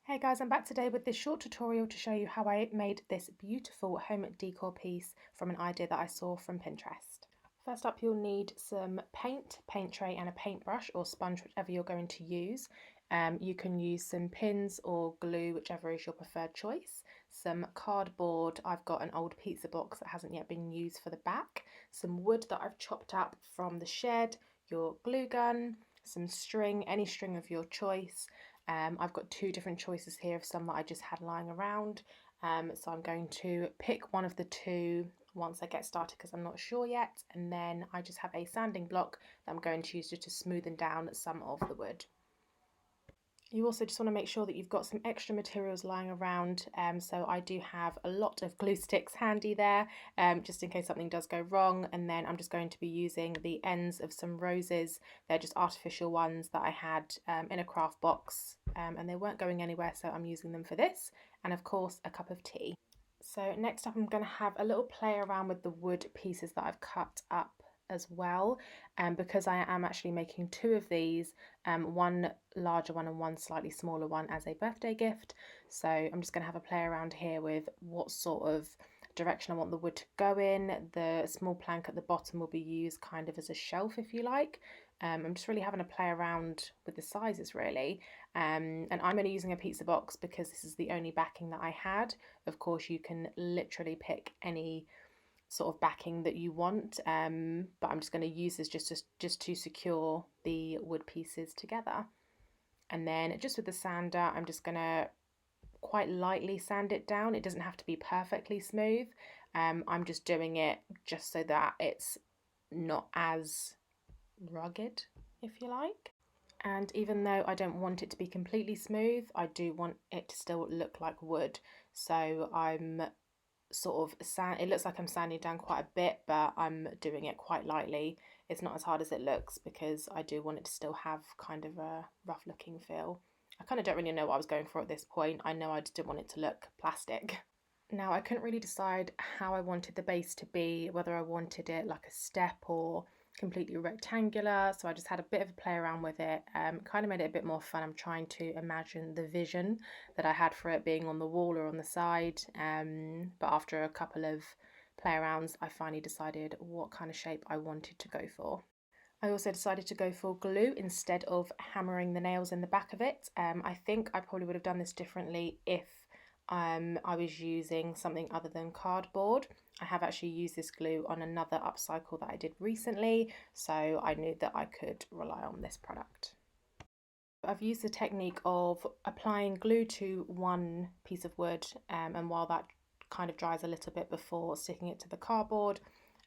Hey guys, I'm back today with this short tutorial to show you how I made this beautiful home decor piece from an idea that I saw from Pinterest. First up, you'll need some paint, paint tray and a paintbrush or sponge, whichever you're going to use. You can use some pins or glue, whichever is your preferred choice. Some cardboard, I've got an old pizza box that hasn't yet been used for the back. Some wood that I've chopped up from the shed, your glue gun, some string, any string of your choice. I've got two different choices here of some that I just had lying around. So I'm going to pick one of the two once I get started because I'm not sure yet, and then I just have a sanding block that I'm going to use just to smoothen down some of the wood. You also just want to make sure that you've got some extra materials lying around, so I do have a lot of glue sticks handy there, just in case something does go wrong. And then I'm just going to be using the ends of some roses. They're just artificial ones that I had in a craft box, and they weren't going anywhere, so I'm using them for this, and of course a cup of tea. So next up I'm going to have a little play around with the wood pieces that I've cut up as well, because I am actually making two of these, one larger one and one slightly smaller one as a birthday gift. So I'm just going to have a play around here with what sort of direction I want the wood to go in. The small plank at the bottom will be used kind of as a shelf, if you like. I'm just really having a play around with the sizes really, and I'm only using a pizza box because this is the only backing that I had. Of course you can literally pick any sort of backing that you want, but I'm just going to use this just to secure the wood pieces together. And then just with the sander, I'm just going to quite lightly sand it down. It doesn't have to be perfectly smooth. I'm just doing it just so that it's not as rugged, if you like. And even though I don't want it to be completely smooth, I do want it to still look like wood. So I'm sort of it looks like I'm sanding down quite a bit, but I'm doing it quite lightly. It's not as hard as it looks because I do want it to still have kind of a rough looking feel. I kind of don't really know what I was going for at this point. I know I just didn't want it to look plastic. Now I couldn't really decide how I wanted the base to be, whether I wanted it like a step or completely rectangular, so I just had a bit of a play around with it, kind of made it a bit more fun. I'm trying to imagine the vision that I had for it being on the wall or on the side, but after a couple of play arounds I finally decided what kind of shape I wanted to go for. I also decided to go for glue instead of hammering the nails in the back of it. I think I probably would have done this differently if I was using something other than cardboard. I have actually used this glue on another upcycle that I did recently, so I knew that I could rely on this product. I've used the technique of applying glue to one piece of wood, and while that kind of dries a little bit before sticking it to the cardboard,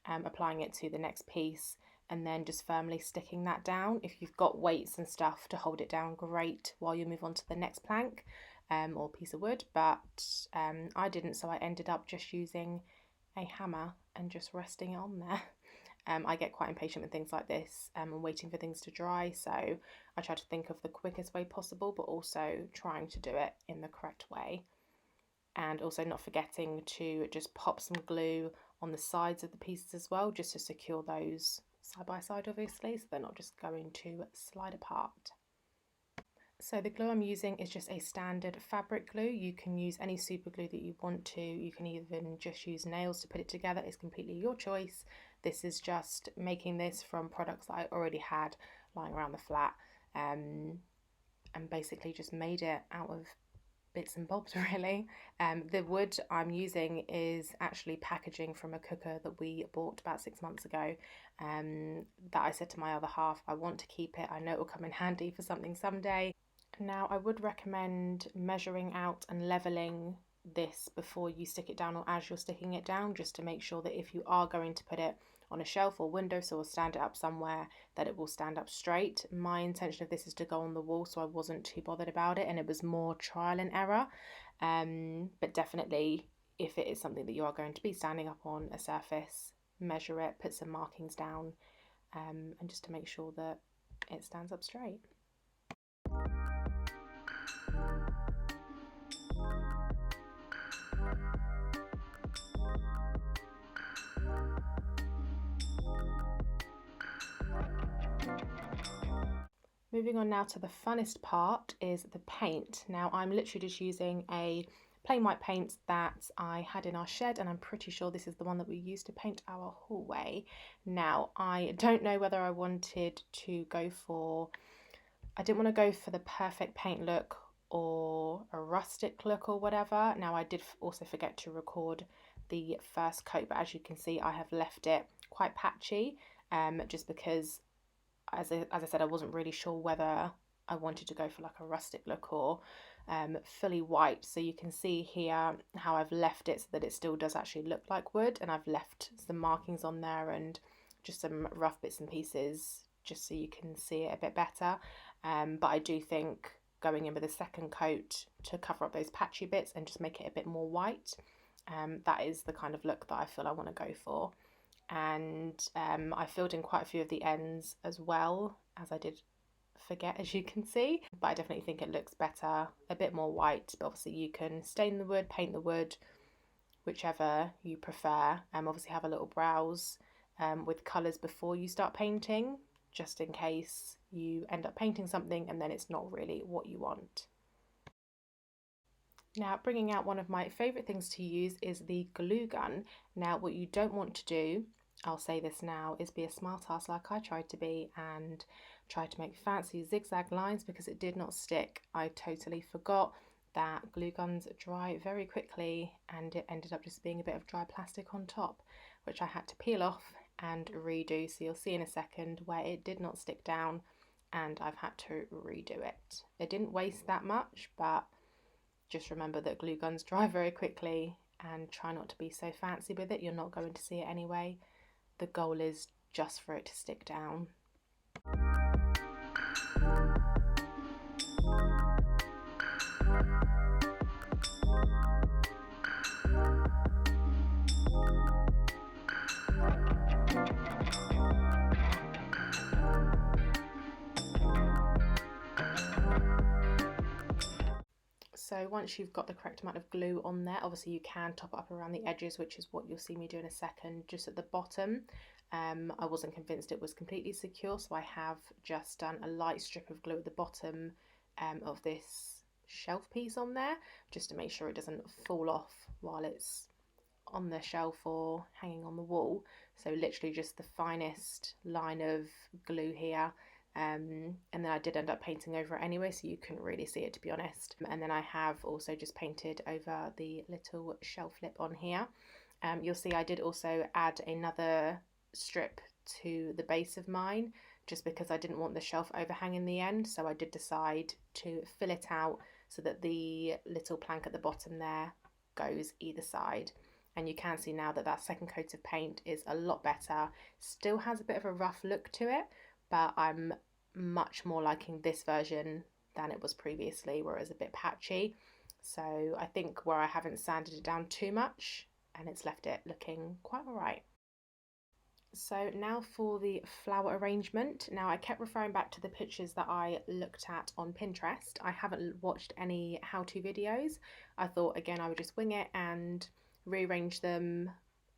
applying it to the next piece, and then just firmly sticking that down. If you've got weights and stuff to hold it down, great, while you move on to the next plank or piece of wood, but I didn't, so I ended up just using a hammer and just resting it on there. I get quite impatient with things like this, and waiting for things to dry, so I try to think of the quickest way possible, but also trying to do it in the correct way. And also not forgetting to just pop some glue on the sides of the pieces as well, just to secure those side by side, obviously, so they're not just going to slide apart. So the glue I'm using is just a standard fabric glue. You can use any super glue that you want to. You can even just use nails to put it together. It's completely your choice. This is just making this from products that I already had lying around the flat, and basically just made it out of bits and bobs really. The wood I'm using is actually packaging from a cooker that we bought about 6 months ago, that I said to my other half I want to keep it. I know it will come in handy for something someday. Now I would recommend measuring out and leveling this before you stick it down or as you're sticking it down, just to make sure that if you are going to put it on a shelf or windowsill or stand it up somewhere, that it will stand up straight. My intention of this is to go on the wall, so I wasn't too bothered about it, and it was more trial and error, but definitely if it is something that you are going to be standing up on a surface, measure it, put some markings down, and just to make sure that it stands up straight. Moving on now to the funnest part is the paint. Now I'm literally just using a plain white paint that I had in our shed, and I'm pretty sure this is the one that we used to paint our hallway. Now I don't know whether I wanted to go for, I didn't want to go for the perfect paint look or a rustic look or whatever. Now I did also forget to record the first coat, but as you can see I have left it quite patchy, just because as I said, I wasn't really sure whether I wanted to go for like a rustic look or fully white. So you can see here how I've left it so that it still does actually look like wood, and I've left some markings on there and just some rough bits and pieces just so you can see it a bit better. But I do think going in with a second coat to cover up those patchy bits and just make it a bit more white, that is the kind of look that I feel I want to go for. And I filled in quite a few of the ends as well, as I did forget, as you can see, but I definitely think it looks better a bit more white. But obviously you can stain the wood, paint the wood, whichever you prefer. Obviously have a little browse with colours before you start painting, just in case you end up painting something and then it's not really what you want. Now, bringing out one of my favourite things to use is the glue gun. Now, what you don't want to do, I'll say this now, is be a smart ass like I tried to be and try to make fancy zigzag lines, because it did not stick. I totally forgot that glue guns dry very quickly, and it ended up just being a bit of dry plastic on top, which I had to peel off and redo. So you'll see in a second where it did not stick down and I've had to redo it. It didn't waste that much, but just remember that glue guns dry very quickly, and try not to be so fancy with it. You're not going to see it anyway. The goal is just for it to stick down. So once you've got the correct amount of glue on there, obviously you can top it up around the edges, which is what you'll see me do in a second. Just at the bottom, I wasn't convinced it was completely secure, so I have just done a light strip of glue at the bottom of this shelf piece on there, just to make sure it doesn't fall off while it's on the shelf or hanging on the wall. So literally just the finest line of glue here. And then I did end up painting over it anyway, so you couldn't really see it, to be honest. And then I have also just painted over the little shelf lip on here. You'll see I did also add another strip to the base of mine, just because I didn't want the shelf overhang in the end. So I did decide to fill it out so that the little plank at the bottom there goes either side. And you can see now that that second coat of paint is a lot better. Still has a bit of a rough look to it, but I'm much more liking this version than it was previously, where it was a bit patchy. So I think where I haven't sanded it down too much, and it's left it looking quite alright. So now for the flower arrangement. Now I kept referring back to the pictures that I looked at on Pinterest. I haven't watched any how-to videos. I thought again I would just wing it and rearrange them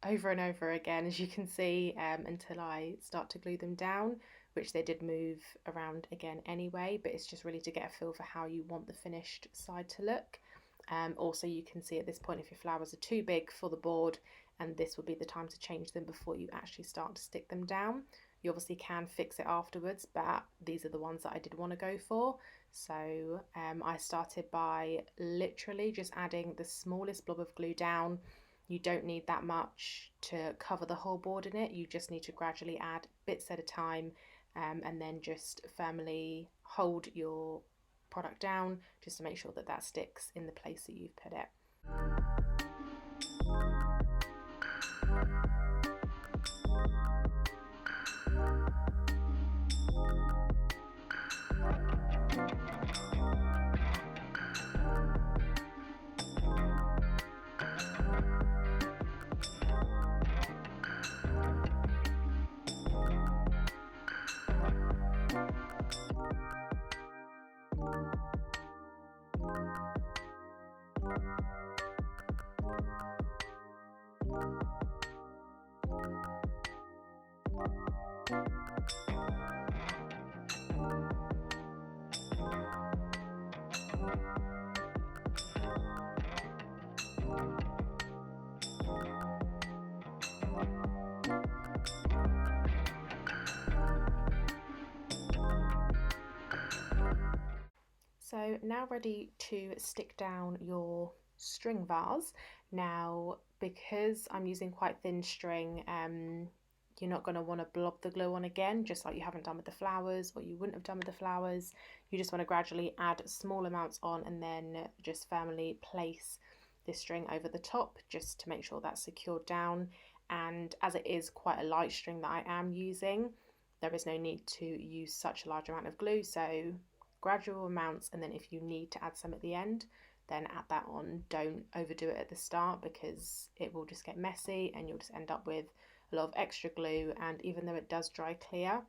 over and over again, as you can see, until I start to glue them down, which they did move around again anyway, but it's just really to get a feel for how you want the finished side to look. Also, you can see at this point if your flowers are too big for the board, and this would be the time to change them before you actually start to stick them down. You obviously can fix it afterwards, but these are the ones that I did want to go for. So I started by literally just adding the smallest blob of glue down. You don't need that much to cover the whole board in it. You just need to gradually add bits at a time, and then just firmly hold your product down just to make sure that that sticks in the place that you've put it. So now ready to stick down your string vase. Now, because I'm using quite thin string, you're not going to want to blob the glue on again, just like you haven't done with the flowers, or you wouldn't have done with the flowers. You just want to gradually add small amounts on and then just firmly place this string over the top just to make sure that's secured down. And as it is quite a light string that I am using, there is no need to use such a large amount of glue, so gradual amounts, and then if you need to add some at the end, then add that on. Don't overdo it at the start because it will just get messy and you'll just end up with a lot of extra glue, and even though it does dry clear,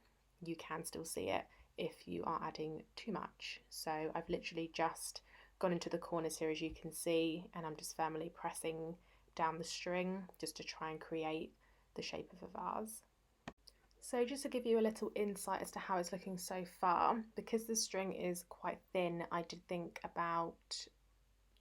you can still see it if you are adding too much. So I've literally just gone into the corners here, as you can see, and I'm just firmly pressing down the string just to try and create the shape of a vase. So just to give you a little insight as to how it's looking so far, because the string is quite thin, I did think about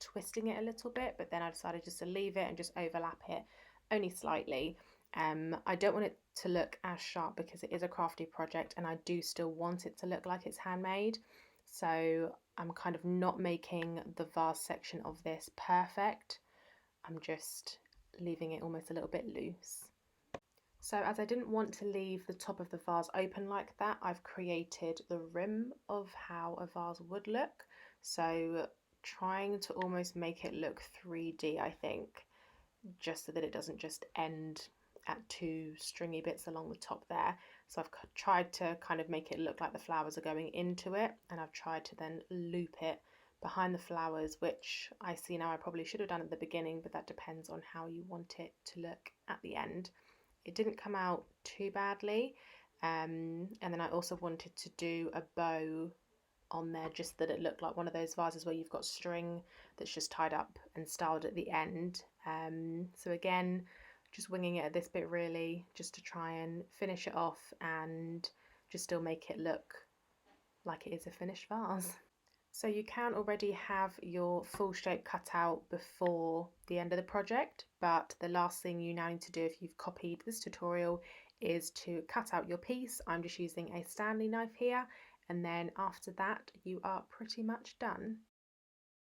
twisting it a little bit, but then I decided just to leave it and just overlap it only slightly. I don't want it to look as sharp because it is a crafty project and I do still want it to look like it's handmade. So I'm kind of not making the vase section of this perfect. I'm just leaving it almost a little bit loose. So as I didn't want to leave the top of the vase open like that, I've created the rim of how a vase would look. So trying to almost make it look 3D, I think, just so that it doesn't just end at two stringy bits along the top there. So I've tried to kind of make it look like the flowers are going into it, and I've tried to then loop it behind the flowers, which I see now I probably should have done at the beginning, but that depends on how you want it to look at the end. It didn't come out too badly, and then I also wanted to do a bow on there just that it looked like one of those vases where you've got string that's just tied up and styled at the end. So again, just winging it at this bit really, just to try and finish it off and just still make it look like it is a finished vase. So you can already have your full shape cut out before the end of the project, but the last thing you now need to do if you've copied this tutorial is to cut out your piece. I'm just using a Stanley knife here, and then after that you are pretty much done.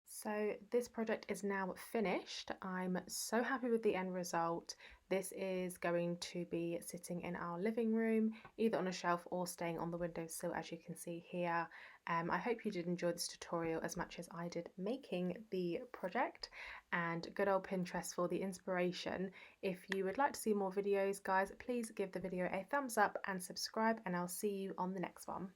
So this project is now finished. I'm so happy with the end result. This is going to be sitting in our living room, either on a shelf or staying on the windowsill, as you can see here. I hope you did enjoy this tutorial as much as I did making the project, and good old Pinterest for the inspiration. If you would like to see more videos, guys, please give the video a thumbs up and subscribe, and I'll see you on the next one.